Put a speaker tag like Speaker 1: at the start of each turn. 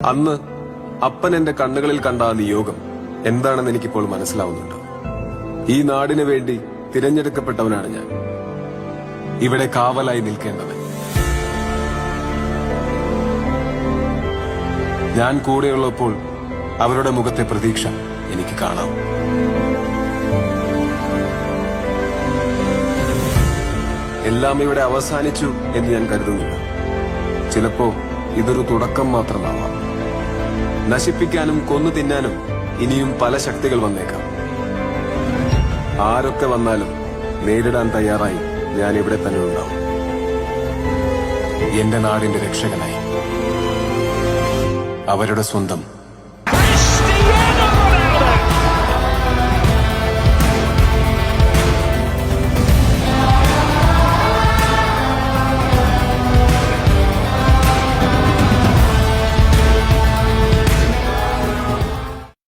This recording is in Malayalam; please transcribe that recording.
Speaker 1: അന്ന് അപ്പൻ എന്റെ കണ്ണുകളിൽ കണ്ട ആ നിയോഗം എന്താണെന്ന് എനിക്കിപ്പോൾ മനസ്സിലാവുന്നുണ്ട്. ഈ നാടിനു വേണ്ടി തിരഞ്ഞെടുക്കപ്പെട്ടവനാണ് ഞാൻ. ഇവിടെ കാവലായി നിൽക്കേണ്ടവൻ. ഞാൻ കൂടെയുള്ളപ്പോൾ അവരുടെ മുഖത്തെ പ്രതീക്ഷ എനിക്ക് കാണാം. എല്ലാം ഇവിടെ അവസാനിച്ചു എന്ന് ഞാൻ കരുതുന്നില്ല. ചിലപ്പോ ഇതൊരു തുടക്കം മാത്രമാവാം. നശിപ്പിക്കാനും കൊന്നു തിന്നാനും ഇനിയും പല ശക്തികൾ വന്നേക്കാം. ആരൊക്കെ വന്നാലും നേരിടാൻ തയ്യാറായി ഞാൻ ഇവിടെ തന്നെ ഉണ്ടാവും, എന്റെ നാടിന്റെ രക്ഷകനായി, അവരുടെ സ്വന്തം